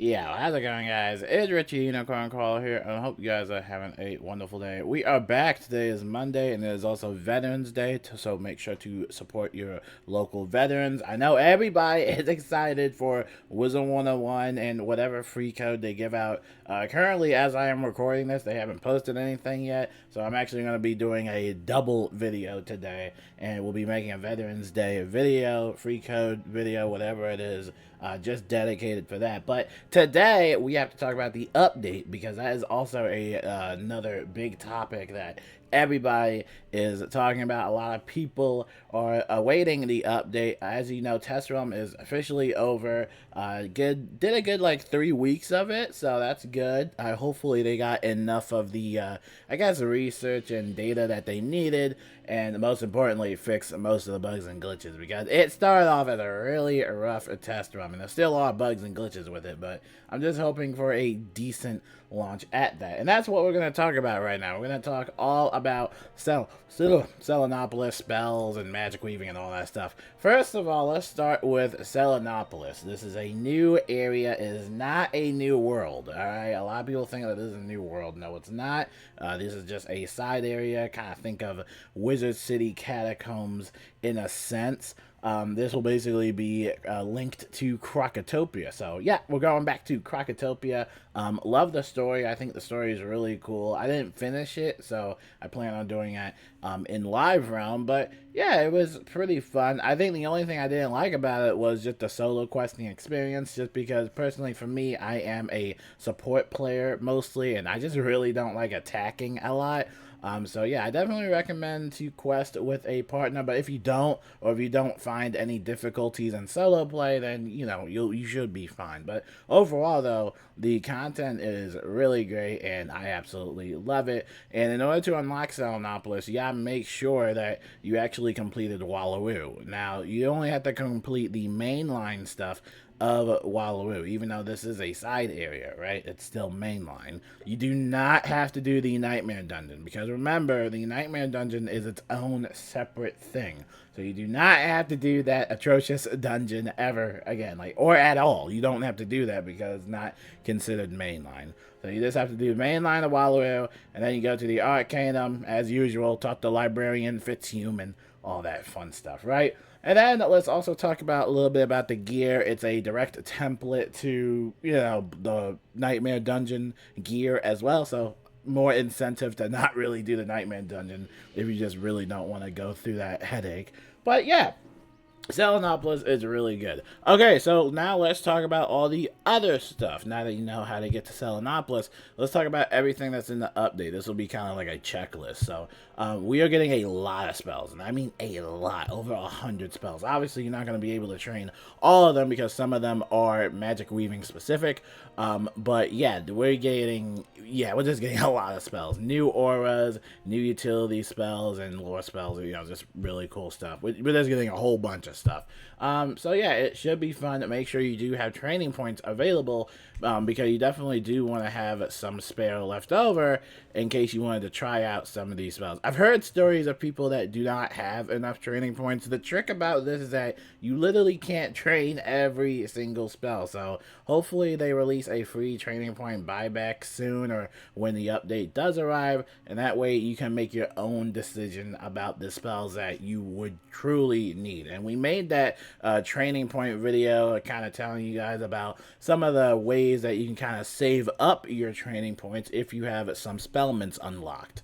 Yeah, how's it going, guys? It's Richie, Unicorn Caller here, and I hope you guys are having a wonderful day. We are back. Today is Monday, and it is also Veterans Day, so make sure to support your local veterans. I know everybody is excited for Wizard101 and whatever free code they give out. Currently, as I am recording this, they haven't posted anything yet, so I'm actually going to be doing a double video today, and we'll be making a Veterans Day video, free code video, whatever it is, just dedicated for that. But today we have to talk about the update because that is also another big topic that everybody is talking about. A lot of people are awaiting the update. As you know, test run is officially over. Did a good like 3 weeks of it, so that's good. Hopefully they got enough of the I guess research and data that they needed, and most importantly fix most of the bugs and glitches, because it started off as a really rough test run, and there's still a lot of bugs and glitches with it, but I'm just hoping for a decent launch at that. And that's what we're going to talk about right now. We're going to talk all about Selanopolis, spells, and magic weaving and all that stuff. First of all, let's start with Selanopolis. This is a new area. It is not a new world, alright? A lot of people think that this is a new world. No, it's not. This is just a side area. Kind of think of Wizard City Catacombs in a sense. This will basically be linked to Crocotopia. So yeah, we're going back to Crocotopia. Love the story. I think the story is really cool. I didn't finish it, so I plan on doing it in live realm. But yeah, it was pretty fun. I think the only thing I didn't like about it was just the solo questing experience, just because personally for me, I am a support player mostly, and I just really don't like attacking a lot. So yeah, I definitely recommend to quest with a partner, but if you don't, or if you don't find any difficulties in solo play, then, you know, you should be fine. But overall, though, the content is really great, and I absolutely love it. And in order to unlock Selanopolis, you gotta make sure that you actually completed Wallaroo. Now, you only have to complete the mainline stuff of Wallaroo, even though this is a side area, right? It's still mainline. You do not have to do the Nightmare Dungeon, because remember, the Nightmare Dungeon is its own separate thing. So you do not have to do that atrocious dungeon ever again, like, or at all. You don't have to do that because it's not considered mainline. So you just have to do mainline of Wallaroo, and then you go to the Arcanum, as usual, talk to Librarian, Fitzhuman, all that fun stuff, right? And then let's also talk about a little bit about the gear. It's a direct template to, you know, the Nightmare Dungeon gear as well. So more incentive to not really do the Nightmare Dungeon if you just really don't want to go through that headache. But yeah, Selanopolis is really good. Okay, so now let's talk about all the other stuff. Now that you know how to get to Selanopolis, let's talk about everything that's in the update. This will be kind of like a checklist. So we are getting a lot of spells, and I mean a lot, over 100 spells. Obviously, you're not going to be able to train all of them because some of them are magic weaving specific. But yeah, we're just getting a lot of spells. New auras, new utility spells, and lore spells, you know, just really cool stuff. We're just getting a whole bunch of stuff. So yeah, it should be fun. Make sure you do have training points available, because you definitely do want to have some spare left over in case you wanted to try out some of these spells. I've heard stories of people that do not have enough training points. The trick about this is that you literally can't train every single spell. So hopefully they release a free training point buyback soon, or when the update does arrive, and that way you can make your own decision about the spells that you would truly need. And we made that training point video kind of telling you guys about some of the ways that you can kind of save up your training points if you have some spellments unlocked.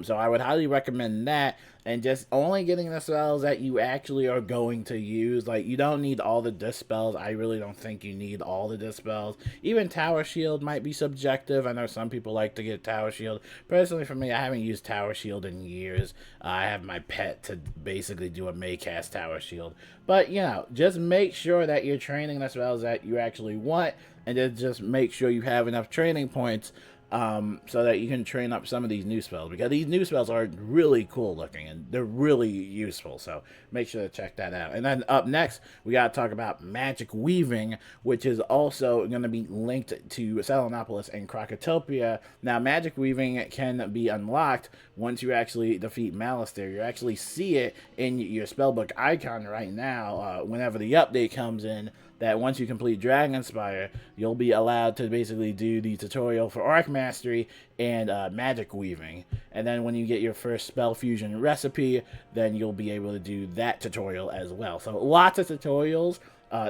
So I would highly recommend that, and just only getting the spells that you actually are going to use. Like, you don't need all the dispels. I really don't think you need all the dispels. Even Tower Shield might be subjective. I know some people like to get Tower Shield. Personally, for me, I haven't used Tower Shield in years. I have my pet to basically do a Maycast Tower Shield. But, you know, just make sure that you're training the spells that you actually want, and then just make sure you have enough training points so that you can train up some of these new spells, because these new spells are really cool looking and they're really useful. So make sure to check that out. And then up next, we got to talk about magic weaving, which is also going to be linked to Selanopolis and Crocotopia. Now, magic weaving can be unlocked once you actually defeat Malistaire. You actually see it in your spellbook icon right now whenever the update comes in. that once you complete Dragonspire, you'll be allowed to basically do the tutorial for Arc Mastery and Magic Weaving. And then when you get your first Spell Fusion recipe, then you'll be able to do that tutorial as well. So lots of tutorials.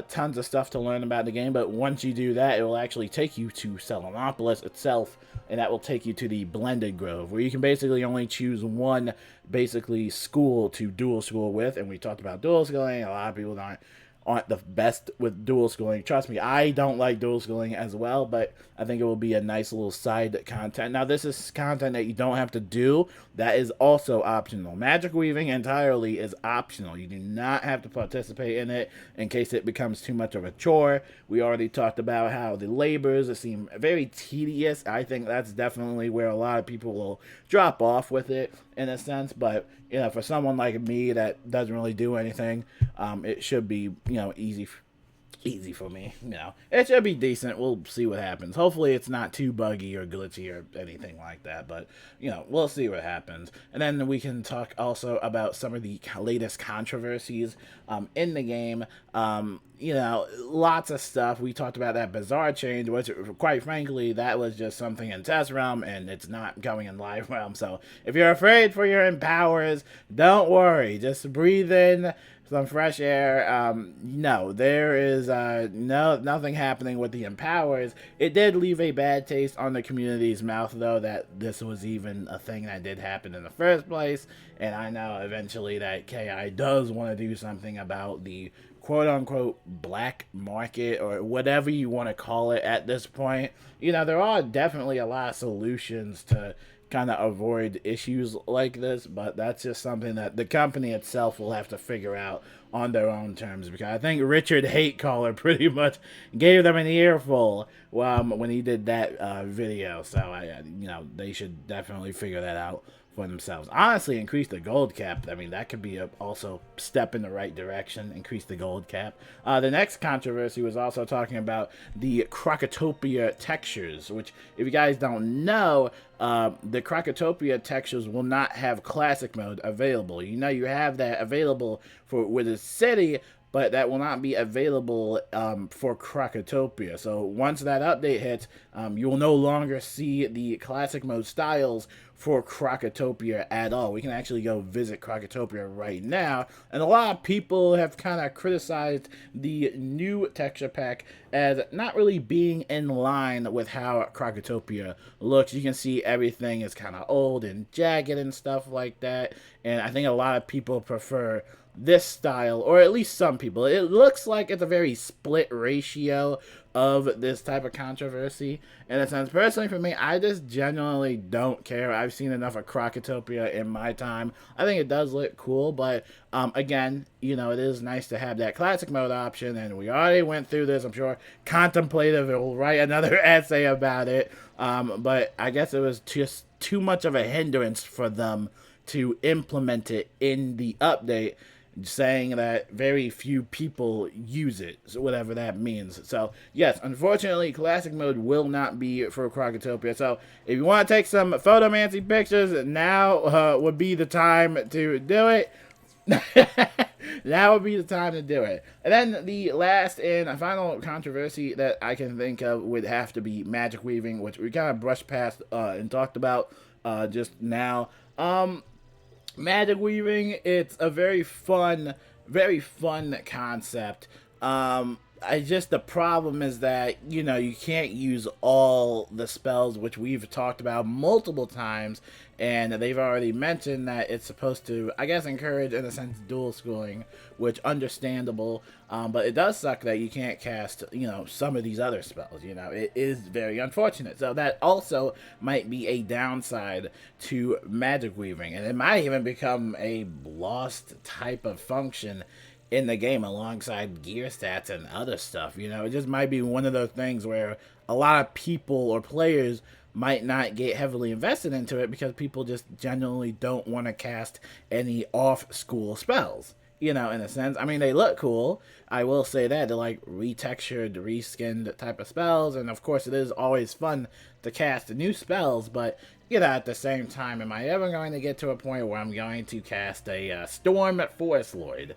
Tons of stuff to learn about the game, but once you do that, it will actually take you to Selanopolis itself, and that will take you to the Blended Grove, where you can basically only choose one basically school to dual school with. And we talked about dual schooling. A lot of people aren't the best with dual schooling. Trust me, I don't like dual schooling as well, but I think it will be a nice little side content. Now, this is content that you don't have to do. That is also optional. Magic Weaving entirely is optional. You do not have to participate in it in case it becomes too much of a chore. We already talked about how the labors seem very tedious. I think that's definitely where a lot of people will drop off with it in a sense, but for someone like me that doesn't really do anything, it should be easy for me. It should be decent. We'll see what happens. Hopefully it's not too buggy or glitchy or anything like that, but we'll see what happens. And then we can talk also about some of the latest controversies in the game. Lots of stuff. We talked about that Bazaar change, which, quite frankly, that was just something in test realm, and it's not going in live realm. So if you're afraid for your empowers, don't worry. Just breathe in some fresh air. No, there is nothing happening with the empowers. It did leave a bad taste on the community's mouth, though, that this was even a thing that did happen in the first place. And I know eventually that KI does want to do something about the quote-unquote black market, or whatever you want to call it at this point. There are definitely a lot of solutions to kind of avoid issues like this, but that's just something that the company itself will have to figure out on their own terms, because I think Richard Hatecaller pretty much gave them an earful when he did that video. So they should definitely figure that out for themselves. Honestly, increase the gold cap. I mean, that could be also step in the right direction. Increase the gold cap. The next controversy was also talking about the Crocotopia textures, which, if you guys don't know, the Crocotopia textures will not have classic mode available. You have that available for Wizard City, but that will not be available for Crocotopia. So once that update hits, you will no longer see the classic mode styles for Crocotopia at all. We can actually go visit Crocotopia right now, and a lot of people have kind of criticized the new texture pack as not really being in line with how Crocotopia looks. You can see everything is kind of old and jagged and stuff like that, and I think a lot of people prefer this style, or at least some people. It looks like it's a very split ratio of this type of controversy in a sense. Personally, for me, I just genuinely don't care. I've seen enough of Crocotopia in my time. I think it does look cool, but again, it is nice to have that classic mode option, and we already went through this. I'm sure Contemplative will write another essay about it, but I guess it was just too much of a hindrance for them to implement it in the update, saying that very few people use it, so whatever that means. So yes, unfortunately, classic mode will not be for Crocotopia. So if you want to take some photomancy pictures, now would be the time to do it. Now would be the time to do it. And then the last and final controversy that I can think of would have to be Magic Weaving, which we kind of brushed past and talked about just now. Magic Weaving, it's a very fun concept. The problem is that, you can't use all the spells, which we've talked about multiple times, and they've already mentioned that it's supposed to, I guess, encourage, in a sense, dual schooling, which understandable, but it does suck that you can't cast, some of these other spells. It is very unfortunate. So that also might be a downside to Magic Weaving, and it might even become a lost type of function in the game alongside gear stats and other stuff. It just might be one of those things where a lot of people or players might not get heavily invested into it because people just genuinely don't want to cast any off-school spells. In a sense. I mean, they look cool. I will say that. They're like retextured, reskinned type of spells, and of course it is always fun to cast new spells, but at the same time, am I ever going to get to a point where I'm going to cast a Storm Forest Lord?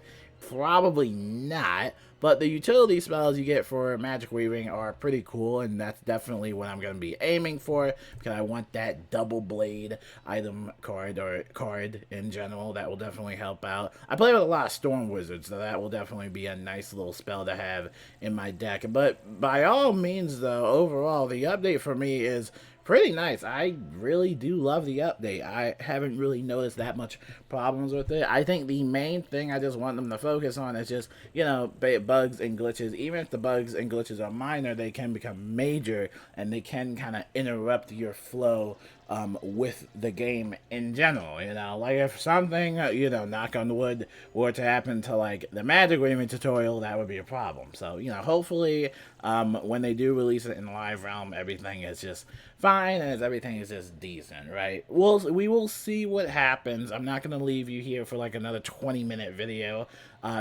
Probably not, But the utility spells you get for Magic Weaving are pretty cool, and that's definitely what I'm going to be aiming for, because I want that double blade item card, or card in general. That will definitely help out. I play with a lot of Storm Wizards, so that will definitely be a nice little spell to have in my deck. But by all means, though, overall, the update for me is pretty nice. I really do love the update. I haven't really noticed that much problems with it. I think the main thing I just want them to focus on is just, you know, bugs and glitches. Even if the bugs and glitches are minor, they can become major, and they can kind of interrupt your flow with the game in general. You know, like if something, you know, knock on wood, were to happen to like the Magic Weaving tutorial, that would be a problem. So, you know, hopefully when they do release it in the live realm, everything is just fine, and everything is just decent, right? We will see what happens. I'm not going to leave you here for like another 20-minute video.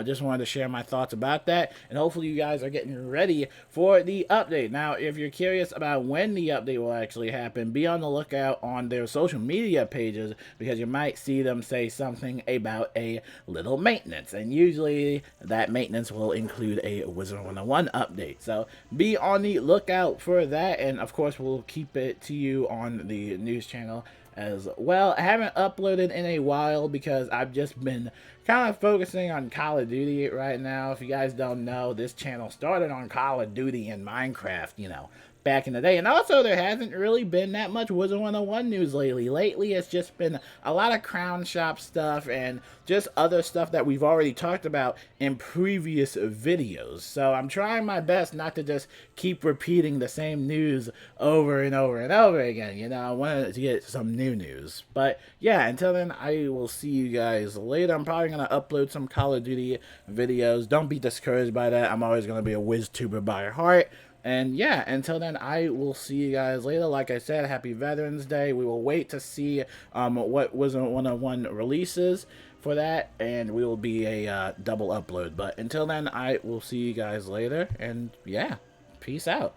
Just wanted to share my thoughts about that, and hopefully you guys are getting ready for the update. Now, if you're curious about when the update will actually happen, be on the lookout on their social media pages, because you might see them say something about a little maintenance, and usually that maintenance will include a Wizard101 update. So be on the lookout for that, and of course we'll keep it to you on the news channel as well. I haven't uploaded in a while because I've just been kind of focusing on Call of Duty right now. If you guys don't know, this channel started on Call of Duty and Minecraft, you know, back in the day. And also, there hasn't really been that much Wizard101 news lately. Lately, it's just been a lot of Crown Shop stuff and just other stuff that we've already talked about in previous videos. So I'm trying my best not to just keep repeating the same news over and over and over again. You know, I wanted to get some new news. But yeah, until then, I will see you guys later. I'm probably going to upload some Call of Duty videos. Don't be discouraged by that. I'm always going to be a WizTuber by heart. And yeah, until then, I will see you guys later. Like I said, happy Veterans Day. We will wait to see what Wizard101 releases for that, and we will be a double upload. But until then, I will see you guys later, and yeah, peace out.